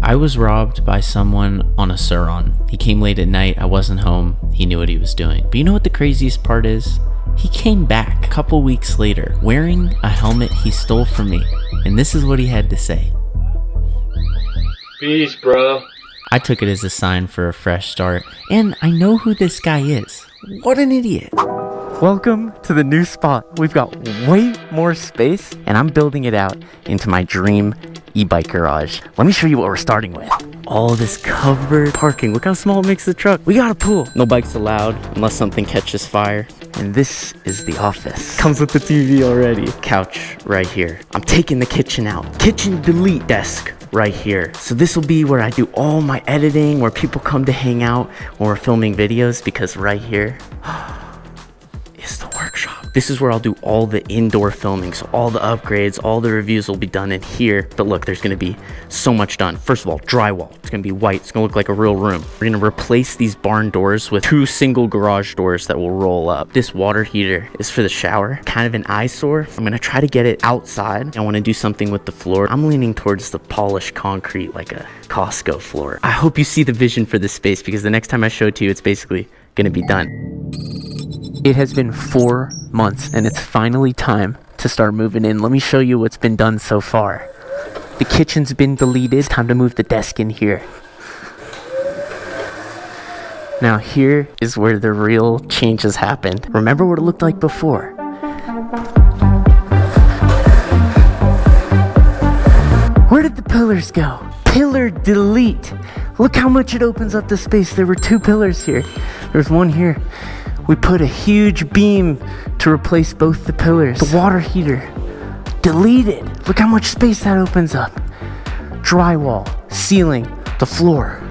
I was robbed by someone on a surron. He came late at night, I wasn't home, he knew what he was doing. But you know what the craziest part is? He came back a couple weeks later, wearing a helmet he stole from me. And this is what he had to say. Peace, bro. I took it as a sign for a fresh start, and I know who this guy is. What an idiot. Welcome to the new spot. We've got way more space, and I'm building it out into my dream e-bike garage. Let me show you what we're starting with. All this covered parking. Look how small it makes the truck. We got a pool. No bikes allowed unless something catches fire. And this is the office. Comes with the TV already. Couch right here. I'm taking the kitchen out. Kitchen delete desk right here. So this will be where I do all my editing, where people come to hang out when we're filming videos, because right here is the workshop. This is where I'll do all the indoor filming. So all the upgrades, all the reviews will be done in here. But look, there's gonna be so much done. First of all, drywall. It's gonna be white. It's gonna look like a real room. We're gonna replace these barn doors with 2 single garage doors that will roll up. This water heater is for the shower. Kind of an eyesore. I'm gonna try to get it outside. I wanna do something with the floor. I'm leaning towards the polished concrete, like a Costco floor. I hope you see the vision for this space, because the next time I show it to you, it's basically gonna be done. It has been 4 months and it's finally time to start moving in. Let me show you what's been done so far. The kitchen's been deleted. Time to move the desk in here. Now here is where the real changes happened. Remember what it looked like before. Where did the pillars go? Pillar delete. Look how much it opens up the space. There were 2 pillars here. There's one here. We put a huge beam to replace both the pillars. The water heater, deleted. Look how much space that opens up. Drywall, ceiling, the floor,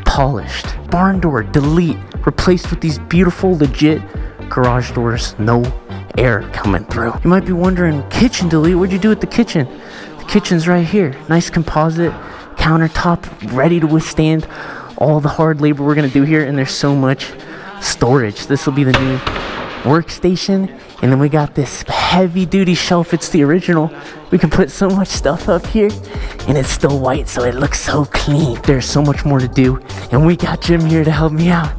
polished. Barn door, delete. Replaced with these beautiful, legit garage doors. No air coming through. You might be wondering, kitchen delete, what'd you do with the kitchen? The kitchen's right here. Nice composite countertop, ready to withstand all the hard labor we're gonna do here. And there's so much storage. This will be the new workstation, and then we got this heavy duty shelf. It's the original. We can put so much stuff up here, and it's still white, so it looks so clean. There's so much more to do, and we got Jim here to help me out.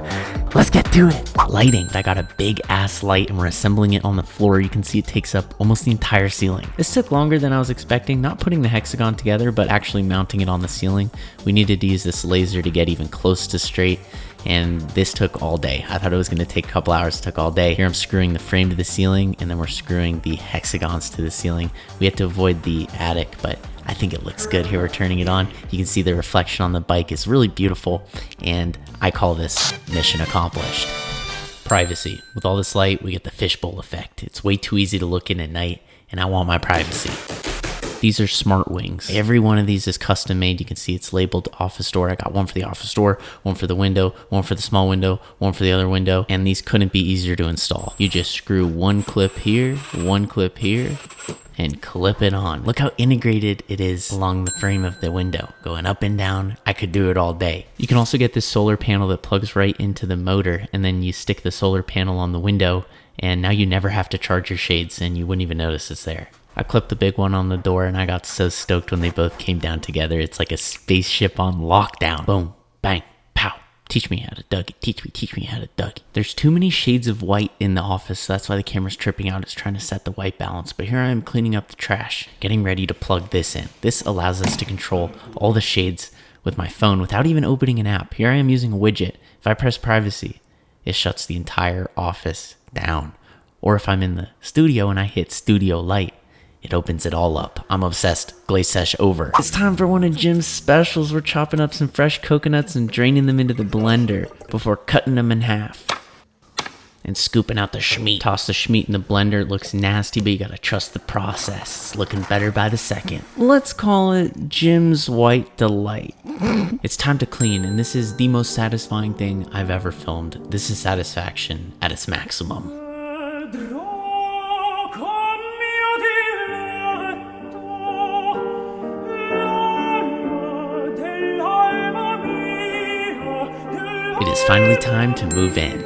Let's get to it. Lighting. I got a big ass light and we're assembling it on the floor. You can see it takes up almost the entire ceiling. This took longer than I was expecting, not putting the hexagon together, but actually mounting it on the ceiling. We needed to use this laser to get even close to straight, and this took all day. I thought it was gonna take a couple hours, it took all day. Here I'm screwing the frame to the ceiling, and then we're screwing the hexagons to the ceiling. We had to avoid the attic, but I think it looks good. Here we're turning it on. You can see the reflection on the bike is really beautiful, and I call this mission accomplished. Privacy. With all this light, we get the fishbowl effect. It's way too easy to look in at night, and I want my privacy. These are smart wings. Every one of these is custom made. You can see it's labeled office door. I got one for the office door, one for the window, one for the small window, one for the other window, and these couldn't be easier to install. You just screw one clip here, and clip it on. Look how integrated it is along the frame of the window, going up and down. I could do it all day. You can also get this solar panel that plugs right into the motor, and then you stick the solar panel on the window, and now you never have to charge your shades, and you wouldn't even notice it's there. I clipped the big one on the door, and I got so stoked when they both came down together. It's like a spaceship on lockdown. Boom, bang, pow. Teach me how to Dougie. Teach me how to Dougie. There's too many shades of white in the office, so that's why the camera's tripping out. It's trying to set the white balance. But here I am cleaning up the trash, getting ready to plug this in. This allows us to control all the shades with my phone without even opening an app. Here I am using a widget. If I press privacy, it shuts the entire office down. Or if I'm in the studio and I hit studio light, it opens it all up. I'm obsessed. Glaze sesh over. It's time for one of Jim's specials. We're chopping up some fresh coconuts and draining them into the blender before cutting them in half and scooping out the schmeat. Toss the schmeat in the blender. It looks nasty, but you gotta trust the process. It's looking better by the second. Let's call it Jim's White Delight. It's time to clean, and this is the most satisfying thing I've ever filmed. This is satisfaction at its maximum. It is finally time to move in.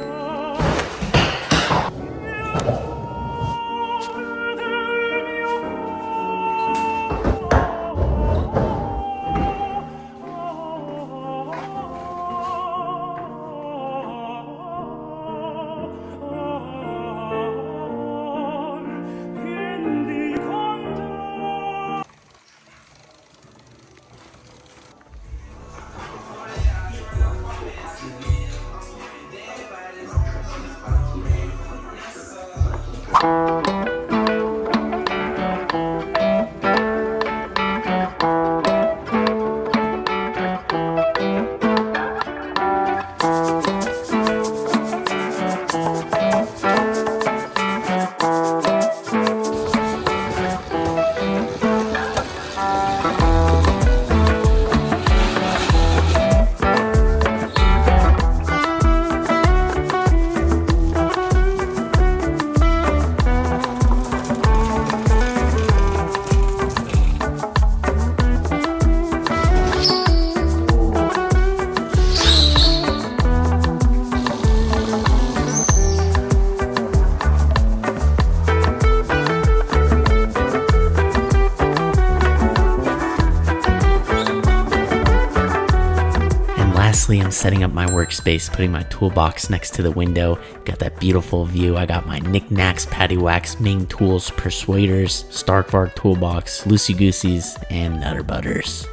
Lastly, I'm setting up my workspace, putting my toolbox next to the window. Got that beautiful view. I got my knickknacks, paddywhacks, Ming tools, persuaders, Stark Varg toolbox, loosey-gooseys, and nutter butters.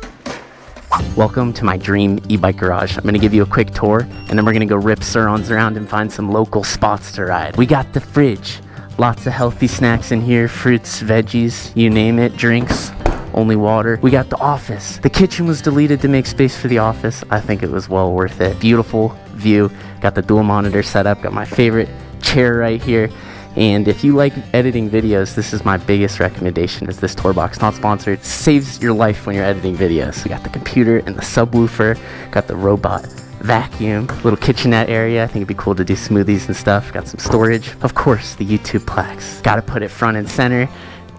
Welcome to my dream e-bike garage. I'm gonna give you a quick tour, and then we're gonna go rip surrons around and find some local spots to ride. We got the fridge. Lots of healthy snacks in here, fruits, veggies, you name it, drinks. Only water. We got the office. The kitchen was deleted to make space for the office. I think it was well worth it. Beautiful view. Got the dual monitor set up. Got my favorite chair right here. And if you like editing videos, this is my biggest recommendation, is this tour box. Not sponsored. Saves your life when you're editing videos. We got the computer and the subwoofer. Got the robot vacuum. Little kitchenette area. I think it'd be cool to do smoothies and stuff. Got some storage. Of course, the YouTube plaques. Gotta put it front and center.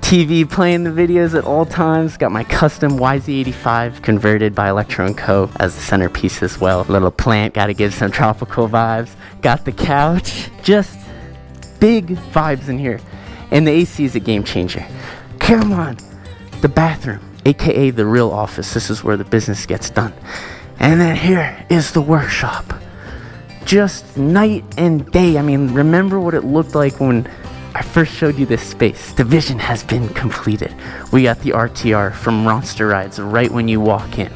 TV playing the videos at all times. Got my custom YZ85 converted by Electro & Co. as the centerpiece as well. Little plant, gotta give some tropical vibes. Got the couch. Just big vibes in here. And the AC is a game changer. Come on. The bathroom, aka the real office. This is where the business gets done. And then here is the workshop. Just night and day. I mean, remember what it looked like when I first showed you this space. The vision has been completed. We got the RTR from Ronster rides right when you walk in.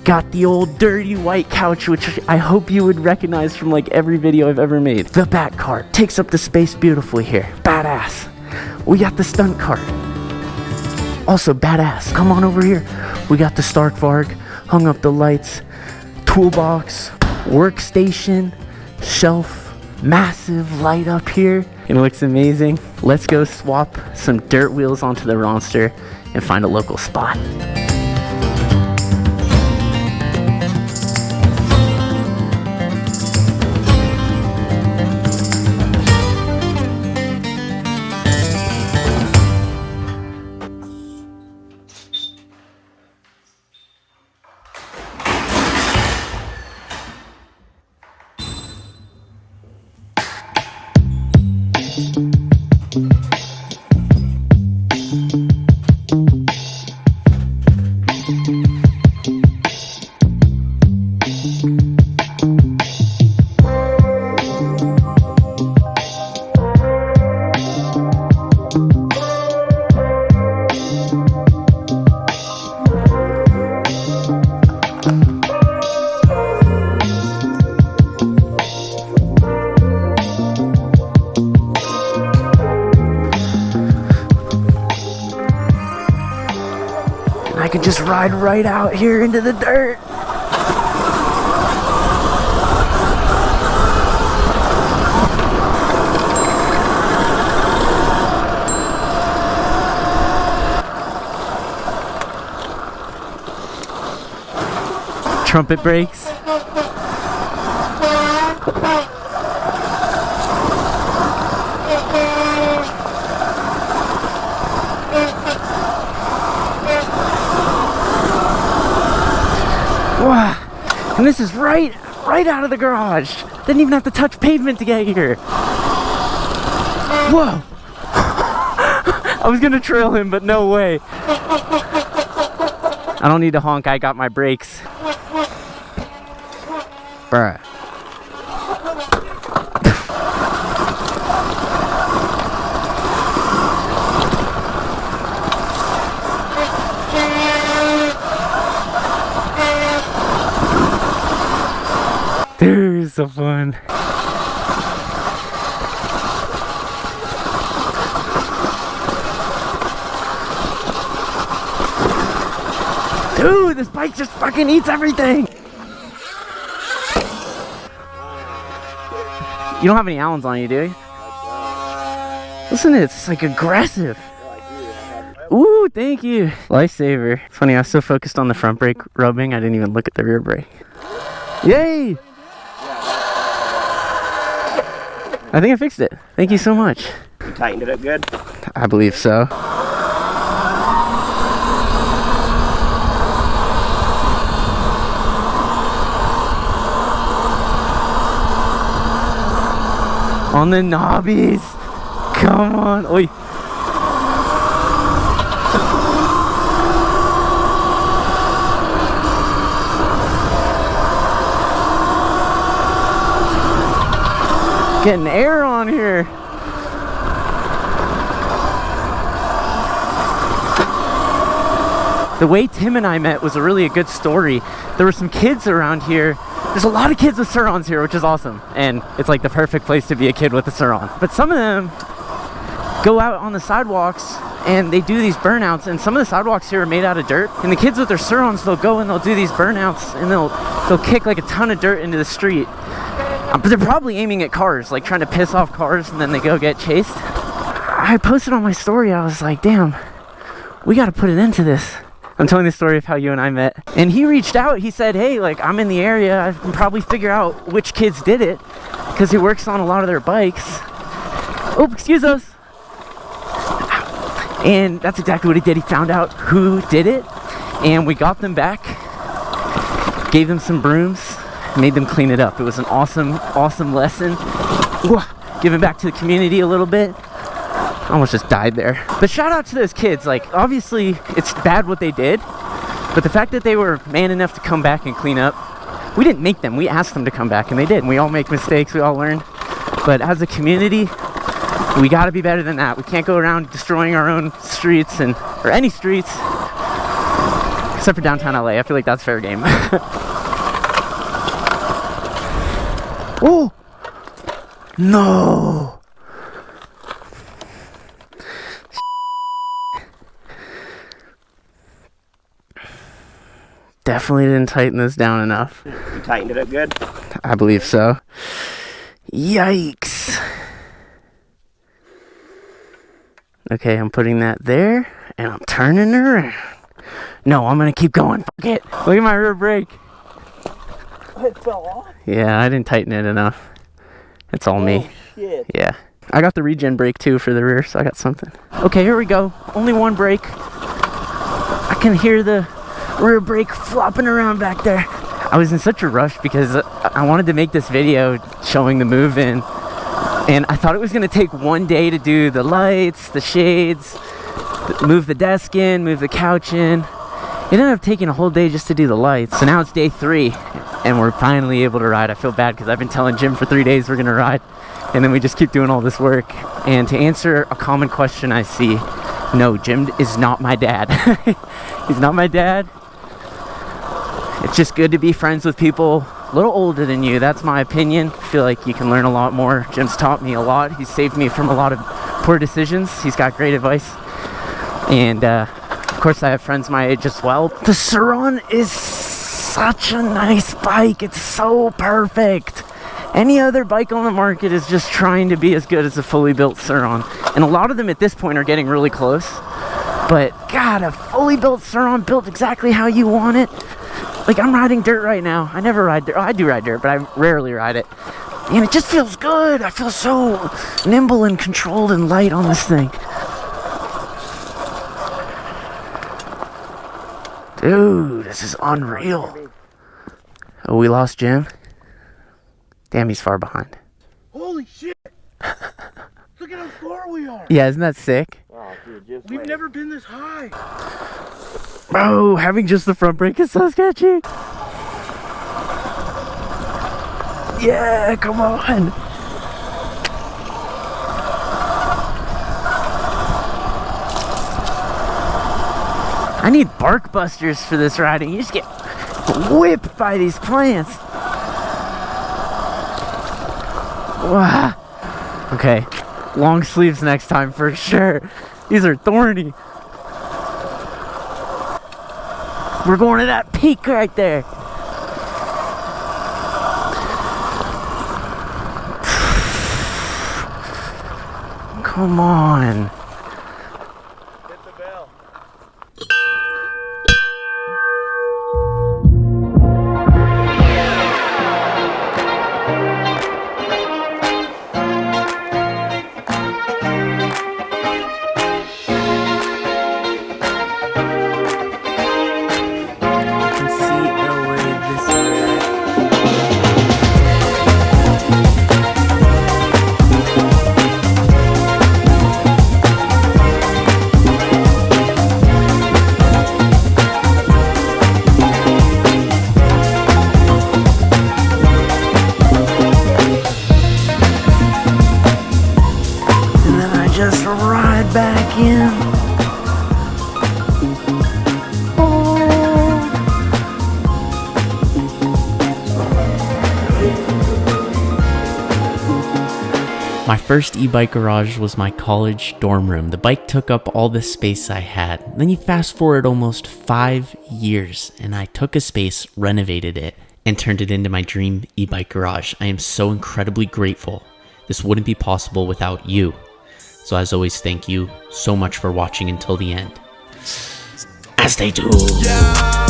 Got the old dirty white couch, which I hope you would recognize from like every video I've ever made. The back cart takes up the space beautifully here. Badass. We got the stunt cart. Also badass. Come on over here. We got the Stark Varg. Hung up the lights. Toolbox. Workstation. Shelf. Massive light up here. It looks amazing. Let's go swap some dirt wheels onto the Ronster and find a local spot. I could just ride right out here into the dirt. Trumpet brakes. Wow. And this is right out of the garage. Didn't even have to touch pavement to get here. Whoa. I was gonna trail him, but no way. I don't need to honk, I got my brakes. Bruh. Dude, it's so fun. Dude, this bike just fucking eats everything. You don't have any Allens on you, do you? Listen to it, it's like aggressive. Ooh, thank you. Lifesaver. It's funny, I was so focused on the front brake rubbing, I didn't even look at the rear brake. Yay! I think I fixed it. Thank you so much. You tightened it up good? I believe so. On the knobbies. Come on. Oi. Getting air on here. The way Tim and I met was a good story. There were some kids around here. There's a lot of kids with surrons here, which is awesome. And it's like the perfect place to be a kid with a surron. But some of them go out on the sidewalks and they do these burnouts, and some of the sidewalks here are made out of dirt. And the kids with their surrons, they'll go and they'll do these burnouts and they'll kick like a ton of dirt into the street. But they're probably aiming at cars, like trying to piss off cars, and then they go get chased. I posted on my story, I was like, damn, we got to put an end to this. I'm telling the story of how you and I met. And he reached out, he said, hey, like, I'm in the area, I can probably figure out which kids did it, because he works on a lot of their bikes. Oh, excuse us. And that's exactly what he did. He found out who did it, and we got them back, gave them some brooms, made them clean it up. It was an awesome lesson. Giving back to the community a little bit. I almost just died there. But shout out to those kids. Like, obviously it's bad what they did, but the fact that they were man enough to come back and clean up, we didn't make them, we asked them to come back, and they did. And we all make mistakes, we all learn. But as a community, we gotta be better than that. We can't go around destroying our own streets or any streets, except for downtown LA. I feel like that's fair game. Oh! No! Definitely didn't tighten this down enough. You tightened it up good? I believe so. Yikes. Okay, I'm putting that there, and I'm turning it around. No, I'm gonna keep going. Fuck it. Look at my rear brake. It fell off? Yeah, I didn't tighten it enough. It's all me. Shit. Yeah. I got the regen brake too for the rear, so I got something. Okay, here we go. Only one brake. I can hear the rear brake flopping around back there. I was in such a rush because I wanted to make this video showing the move-in, and I thought it was going to take one day to do the lights, the shades, move the desk in, move the couch in. It ended up taking a whole day just to do the lights. So now it's day 3, and we're finally able to ride. I feel bad because I've been telling Jim for 3 days we're going to ride, and then we just keep doing all this work. And to answer a common question I see, no, Jim is not my dad. He's not my dad. It's just good to be friends with people a little older than you. That's my opinion. I feel like you can learn a lot more. Jim's taught me a lot. He's saved me from a lot of poor decisions. He's got great advice. And of course I have friends my age as well. The Surron is such a nice bike. It's so perfect. Any other bike on the market is just trying to be as good as a fully built Surron. And a lot of them at this point are getting really close. But God, a fully built Surron built exactly how you want it. Like, I'm riding dirt right now. I never ride dirt. Oh, I do ride dirt, but I rarely ride it. And it just feels good. I feel so nimble and controlled and light on this thing. Dude, this is unreal. Oh, we lost Jim. Damn, he's far behind. Holy shit! Look at how far we are! Yeah, isn't that sick? Oh, dude, we've never been this high! Bro, having just the front brake is so sketchy. Yeah, come on. I need bark busters for this riding. You just get whipped by these plants. Wow. Okay, long sleeves next time for sure. These are thorny. We're going to that peak right there. Come on. Hit the bell. My first e-bike garage was my college dorm room. The bike took up all the space I had. Then you fast forward almost 5 years and I took a space, renovated it, and turned it into my dream e-bike garage. I am so incredibly grateful. This wouldn't be possible without you. So as always, thank you so much for watching until the end. And stay tuned. Yeah.